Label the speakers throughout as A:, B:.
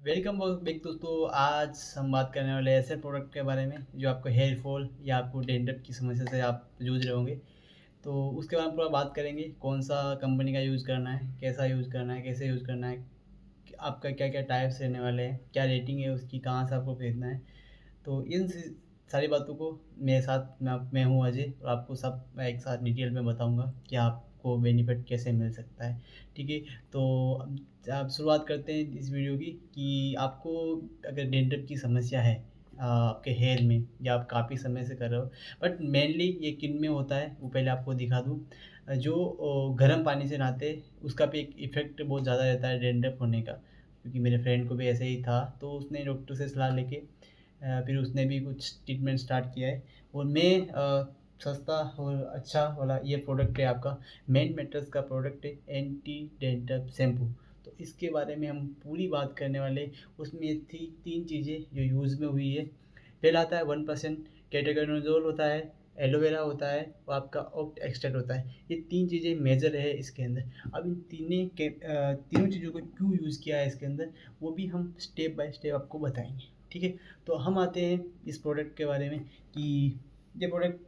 A: Welcome back दोस्तों। आज हम बात करने वाले ऐसे प्रोडक्ट के बारे में जो आपको हेयर फॉल या आपको डैंड्रफ की समस्या से आप जूझ रहे होंगे। तो उसके बारे में पूरा बात करेंगे, कौन सा कंपनी का यूज़ करना है, कैसा यूज़ करना है, कैसे यूज़ करना है, आपका क्या क्या टाइप्स रहने वाले हैं, क्या रेटिंग है उसकी, कहाँ से आपको खरीदना है। तो सारी बातों को मेरे साथ मैं हूँ अजय, और आपको सब मैं एक साथ डिटेल में बताऊँगा कि आपको बेनिफिट कैसे मिल सकता है। ठीक है? तो अब शुरुआत करते हैं इस वीडियो की कि आपको अगर डेंड्रफ की समस्या है आपके हेयर में, या आप काफ़ी समय से कर रहे हो, बट मेनली ये किन में होता है वो पहले आपको दिखा दूँ। जो गर्म पानी से नहाते हैं उसका भी एक इफ़ेक्ट बहुत ज़्यादा रहता है डेंड्रफ होने का, क्योंकि मेरे फ्रेंड को भी ऐसे ही था, तो उसने डॉक्टर से सलाह लेके फिर उसने भी कुछ ट्रीटमेंट स्टार्ट किया है। और मैं सस्ता और अच्छा वाला ये प्रोडक्ट है आपका मेन मेटर्स का प्रोडक्ट है, एंटी डेंड्रफ शैम्पू। तो इसके बारे में हम पूरी बात करने वाले हैं। उसमें थी 3 चीज़ें जो यूज़ में हुई है। पहला आता है 1% केटागोनाजोल होता है, एलोवेरा होता है और आपका ओक एक्सट्रैक्ट होता है। ये 3 चीज़ें मेजर है इसके अंदर। अब इन तीनों चीज़ों को क्यों यूज़ किया है इसके अंदर, वो भी हम स्टेप बाय स्टेप आपको बताएँगे। ठीक है? तो हम आते हैं इस प्रोडक्ट के बारे में कि ये प्रोडक्ट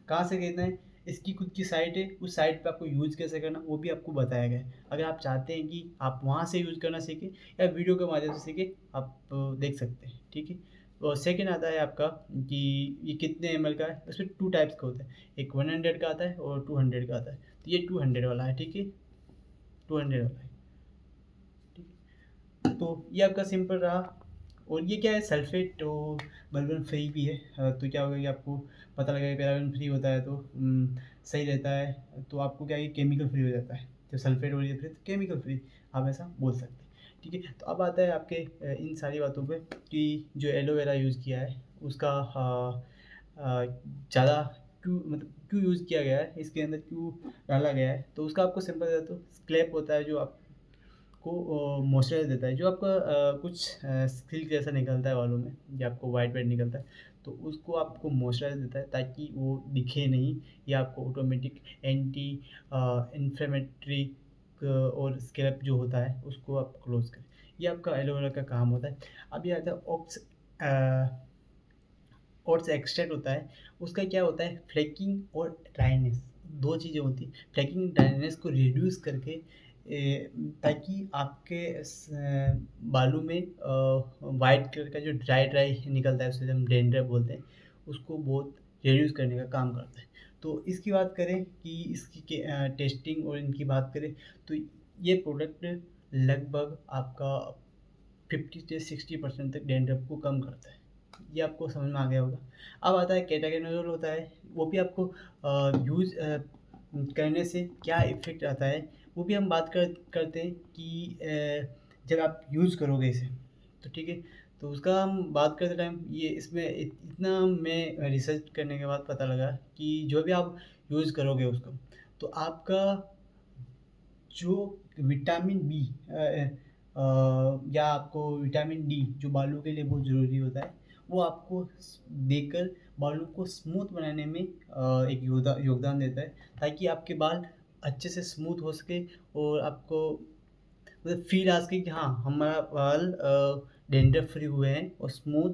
A: कहाँ से खरीदना है। इसकी खुद की साइट है, उस साइट पे आपको यूज़ कैसे करना वो भी आपको बताया गया है। अगर आप चाहते हैं कि आप वहाँ से यूज़ करना सीखें या वीडियो के माध्यम से सीखें, आप देख सकते हैं। ठीक है? और सेकंड आता है आपका कि ये कितने एमएल का है। उसमें 2 टाइप्स का होता है, एक 100 का आता है और 200 का आता है। तो ये 200 वाला है। ठीक है? 200 वाला है। ठीक है? तो ये आपका सिंपल रहा। और ये क्या है, सल्फेट और बलगम फ्री भी है। तो क्या होगा कि आपको पता लगेगा कि पैराबन फ्री होता है तो सही रहता है। तो आपको क्या है, केमिकल फ्री हो जाता है। तो सल्फेट और ये फ्री तो केमिकल फ्री, आप ऐसा बोल सकते हैं। ठीक है? तो अब आता है आपके इन सारी बातों पे कि जो एलोवेरा यूज़ किया है उसका ज़्यादा क्यों यूज़ किया गया है, इसके अंदर क्यों डाला गया है। तो उसका आपको सिंपल है, तो स्क्लैप होता है जो आप को मॉइस्चराइज़र देता है, जो आपका कुछ सिल्क जैसा निकलता है बालों में, या आपको वाइट वाइट निकलता है, तो उसको आपको मॉइस्चराइज़र देता है ताकि वो दिखे नहीं। या आपको ऑटोमेटिक एंटी इन्फ्लेमेटरी और स्क्रब जो होता है उसको आप क्लोज करें। ये आपका एलोवेरा का काम होता है। अब ये आता है ओट्स एक्सट्रैक्ट होता है। उसका क्या होता है, फ्लेकिंग और ड्राइनेस, 2 चीज़ें होती हैं। फ्लेकिंग ड्राइनेस को रिड्यूस करके ताकि आपके बालों में वाइट कलर का जो ड्राई ड्राई निकलता है, उसे हम डैंड्रफ बोलते हैं, उसको बहुत रिड्यूस करने का काम करता है। तो इसकी बात करें कि इसकी टेस्टिंग और इनकी बात करें, तो ये प्रोडक्ट लगभग आपका 50 से 60% तक डैंड्रफ को कम करता है। ये आपको समझ में आ गया होगा। अब आता है केटाकेनाज़ोल होता है, वो भी आपको यूज़ करने से क्या इफ़ेक्ट आता है, वो भी हम बात करते हैं कि जब आप यूज़ करोगे इसे, तो ठीक है। तो उसका हम बात करते टाइम ये इसमें इतना मैं रिसर्च करने के बाद पता लगा कि जो भी आप यूज़ करोगे उसको, तो आपका जो विटामिन बी या आपको विटामिन डी जो बालों के लिए बहुत ज़रूरी होता है, वो आपको देकर बालों को स्मूथ बनाने में एक योगदान देता है, ताकि आपके बाल अच्छे से स्मूथ हो सके और आपको मतलब फील आ सके कि हाँ, हमारा बाल डैंड्रफ फ्री हुए हैं और स्मूथ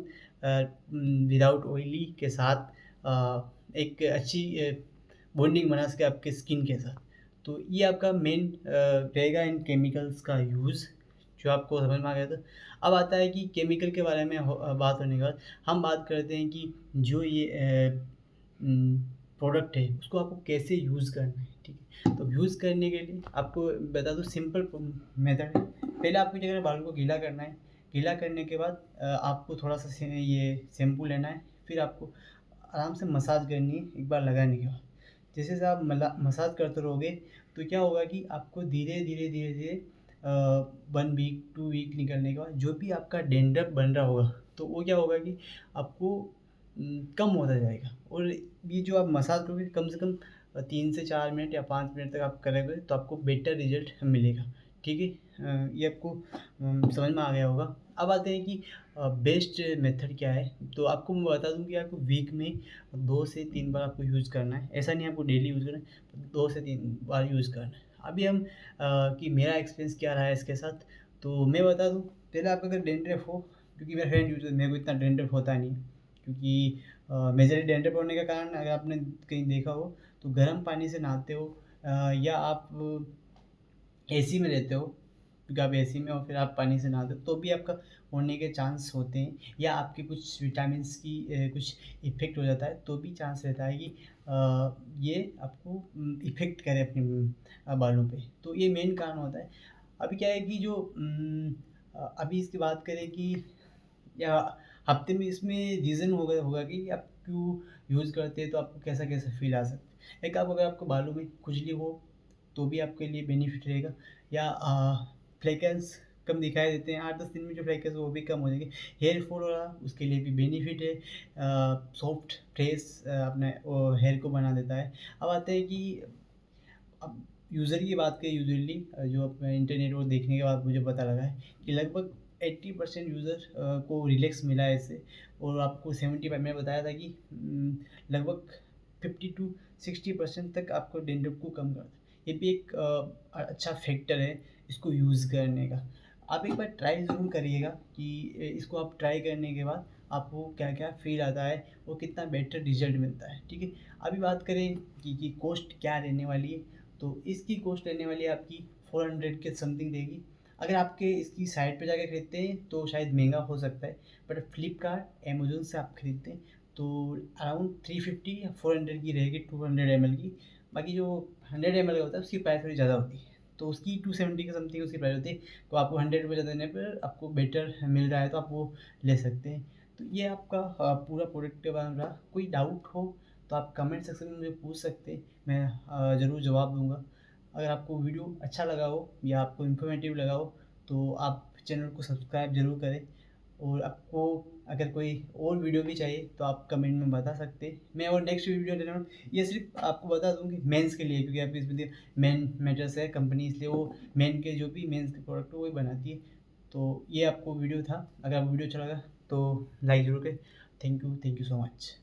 A: विदाउट ऑयली के साथ एक अच्छी बॉन्डिंग बना सके आपके स्किन के साथ। तो ये आपका मेन रहेगा इन केमिकल्स का यूज़, जो आपको समझ में आ गया था। अब आता है कि केमिकल के बारे में बात होने के बाद हम बात करते हैं कि जो ये प्रोडक्ट है उसको आपको कैसे यूज़ करना है। ठीक है? तो यूज़ करने के लिए आपको बता दूँ, सिंपल मेथड है। पहले आपको क्या करना है, बालों को गीला करना है। गीला करने के बाद आपको थोड़ा-सा ये शैम्पू लेना है, फिर आपको आराम से मसाज करनी है एक बार लगाने के बाद। जैसे-जैसे आप मसाज करते रहोगे, तो क्या होगा कि आपको धीरे-धीरे 1 वीक, 2 वीक निकलने के बाद जो भी आपका डैंड्रफ बन रहा होगा, तो वो क्या होगा कि आपको कम होता जाएगा। और ये जो आप मसाज करोगे कम से कम 3 से 4 मिनट या 5 मिनट तक आप करोगे, तो आपको बेटर रिज़ल्ट मिलेगा। ठीक है? ये आपको समझ में आ गया होगा। अब आते हैं कि बेस्ट मेथड क्या है। तो आपको मैं बता दूँ कि आपको वीक में 2 से 3 बार आपको यूज़ करना है। ऐसा नहीं है आपको डेली यूज़ करना है, 2 से 3 बार यूज़ करना है। अभी हम कि मेरा एक्सपीरियंस क्या रहा है इसके साथ, तो मैं बता दूँ पहले आपका अगर डैंड्रफ हो, क्योंकि मेरा फ्रेंड यूज़ मेरे को इतना डैंड्रफ होता नहीं है, क्योंकि मेजरली डैंड्रफ होने का कारण अगर आपने कहीं देखा हो तो गर्म पानी से नहाते हो, या आप एसी में रहते हो, क्योंकि आप एसी में हो फिर आप पानी से नहाते हो तो भी आपका होने के चांस होते हैं, या आपके कुछ विटामिन्स की कुछ इफ़ेक्ट हो जाता है तो भी चांस रहता है कि ये आपको इफ़ेक्ट करे अपने बालों पे। तो ये मेन कारण होता है। अभी क्या है कि जो अभी इसकी बात करें कि या हफ्ते में इसमें रीज़न होगा होगा कि आप क्यों यूज़ करते हैं, तो आपको कैसा-कैसा फ़ील आ सकता है। एक आप अगर आपको बालों में खुजली हो तो भी आपके लिए बेनिफिट रहेगा, या फ्रेकनेस कम दिखाई देते हैं 8-10 दिन में, जो फ्रेकनेस वो भी कम हो जाएगी। हेयर फॉल हो रहा उसके लिए भी बेनिफिट है, सॉफ्ट फ्रेश अपने वो हेयर को बना देता है। अब आते हैं कि अब यूज़र की बात करें, यूजुअली जो अपने इंटरनेट और देखने के बाद मुझे पता लगा है कि लगभग 80% यूज़र को रिलैक्स मिला है इससे, और आपको 75 मैंने बताया था कि लगभग 50 टू 60% तक आपको डेंड्रफ को कम करता है। ये भी एक अच्छा फैक्टर है इसको यूज़ करने का। आप एक बार ट्राई ज़रूर करिएगा कि इसको आप ट्राई करने के बाद आपको क्या-क्या फ़ील आता है और कितना बेटर रिज़ल्ट मिलता है, ठीक है? अभी बात करें कि कॉस्ट क्या रहने वाली है, तो इसकी कॉस्ट रहने वाली है आपकी 400 के समथिंग रहेगी। अगर आपके इसकी साइट पे जाके खरीदते हैं तो शायद महँगा हो सकता है, बट फ्लिपकार्ट, अमेज़न से आप खरीदते हैं तो अराउंड 350 या 400 की रहेगी 200 एमएल की। बाकी जो 100 एमएल का होता है उसकी प्राइस थोड़ी ज़्यादा होती है। तो उसकी 270 के समथिंग उसकी प्राइस होती है, तो आपको 100 रुपए ज़्यादा देने पर आपको बेटर मिल रहा है तो आप वो ले सकते हैं। तो ये आपका पूरा प्रोडक्ट के बारे में रहा। कोई डाउट हो तो आप कमेंट सेक्शन में मुझे पूछ सकते हैं, मैं ज़रूर जवाब दूँगा। अगर आपको वीडियो अच्छा लगा हो या आपको इन्फॉर्मेटिव लगा हो तो आप चैनल को सब्सक्राइब ज़रूर करें, और आपको अगर कोई और वीडियो भी चाहिए तो आप कमेंट में बता सकते हैं। मैं और नेक्स्ट वीडियो ले रहा हूँ, ये सिर्फ़ आपको बता दूँ कि मेंस के लिए, क्योंकि आप इसमें मेन मैटर्स है कंपनी, इसलिए वो मेन के जो भी मेंस के प्रोडक्ट है वही बनाती है। तो ये आपको वीडियो था, अगर आपको वीडियो अच्छा लगा तो लाइक ज़रूर करें। Thank you so much.